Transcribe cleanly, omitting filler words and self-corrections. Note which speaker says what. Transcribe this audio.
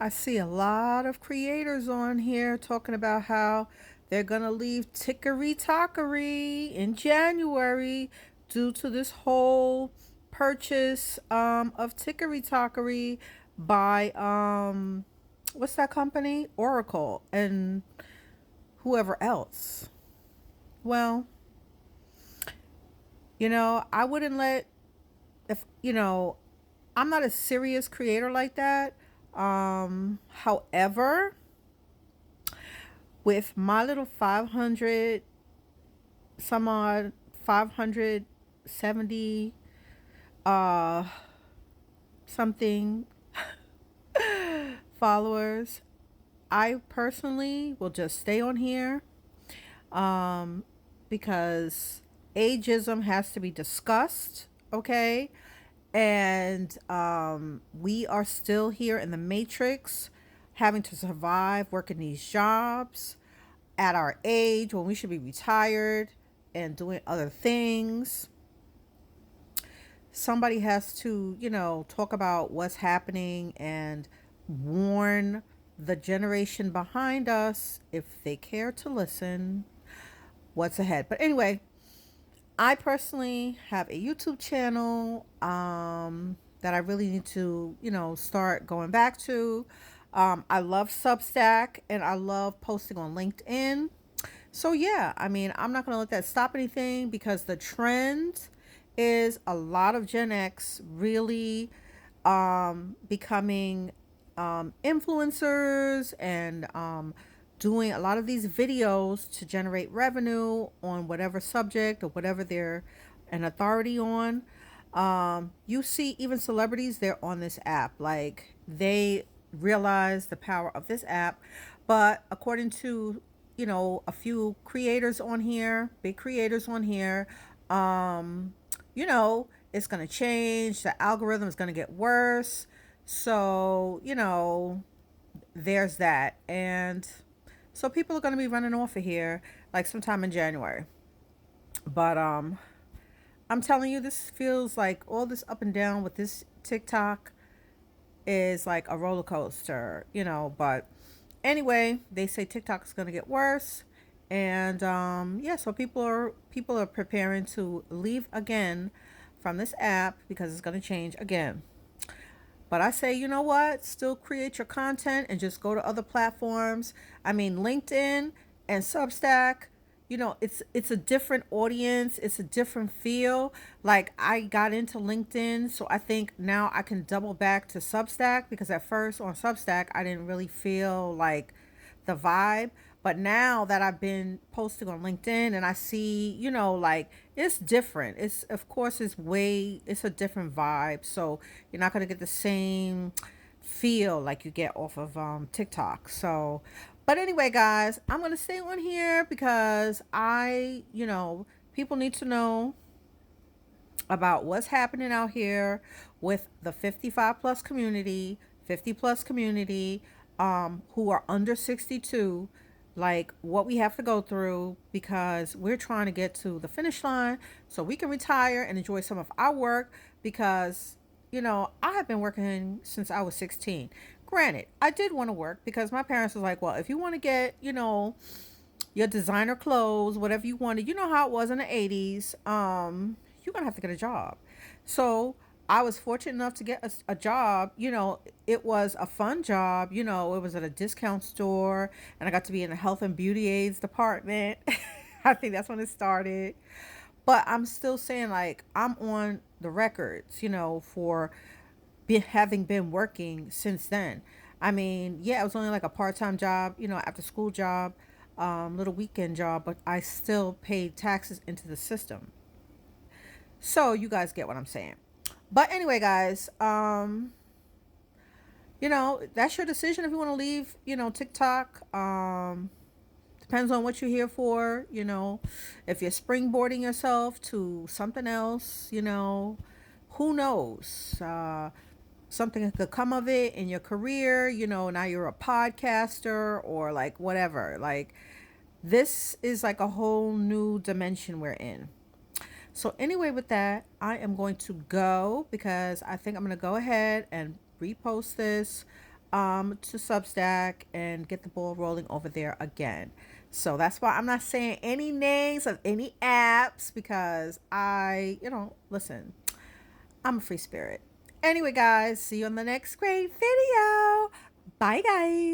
Speaker 1: I see a lot of creators on here talking about how they're going to leave Tickery Tockery in January due to this whole purchase of Tickery Tockery by what's that company? Oracle and whoever else. Well, I wouldn't let if I'm not a serious creator like that. However, with my little 500 some odd 570 uh something followers, I personally will just stay on here um because ageism has to be discussed, okay? And we are still here in the matrix, having to survive working these jobs at our age when we should be retired and doing other things. Somebody has to, talk about what's happening and warn the generation behind us, if they care to listen, what's ahead. But anyway, I personally have a YouTube channel that I really need to, start going back to. I love Substack and I love posting on LinkedIn. So yeah, I mean, I'm not going to let that stop anything because the trend is a lot of Gen X really becoming influencers and doing a lot of these videos to generate revenue on whatever subject or whatever they're an authority on. You see, even celebrities, they're on this app. Like, they realize the power of this app. But according to, a few creators on here, big creators on here, it's going to change. The algorithm is going to get worse. So, there's that. And so people are going to be running off of here like sometime in January. But I'm telling you, this feels like all this up and down with this TikTok is like a roller coaster, but anyway, they say TikTok is going to get worse. And yeah, so people are preparing to leave again from this app because it's going to change again. But I say, you know what? Still create your content and just go to other platforms. I mean, LinkedIn and Substack, it's a different audience, it's a different feel. Like, I got into LinkedIn, so I think now I can double back to Substack because at first on Substack I didn't really feel like the vibe. But now that I've been posting on LinkedIn and I see, like, it's different. It's, of course, it's a different vibe. So you're not going to get the same feel like you get off of TikTok. So, but anyway, guys, I'm going to stay on here because people need to know about what's happening out here with the 55 plus community, 50 plus community, who are under 62, like what we have to go through because we're trying to get to the finish line so we can retire and enjoy some of our work because, I have been working since I was 16. Granted, I did want to work because my parents was like, well, if you want to get, your designer clothes, whatever you wanted. You know how it was in the 80s. You're going to have to get a job. So I was fortunate enough to get a job. It was a fun job. It was at a discount store and I got to be in the health and beauty aids department. I think that's when it started. But I'm still saying, like, I'm on the records, for having been working since then. I mean, yeah, it was only like a part time job, after school job, little weekend job, but I still paid taxes into the system. So you guys get what I'm saying. But anyway, guys, that's your decision if you want to leave, TikTok. Depends on what you're here for, if you're springboarding yourself to something else, who knows? Something could come of it in your career, now you're a podcaster or like whatever. Like, this is like a whole new dimension we're in. So anyway, with that, I am going to go because I think I'm going to go ahead and repost this to Substack and get the ball rolling over there again. So that's why I'm not saying any names of any apps because listen, I'm a free spirit. Anyway, guys, see you on the next great video. Bye, guys.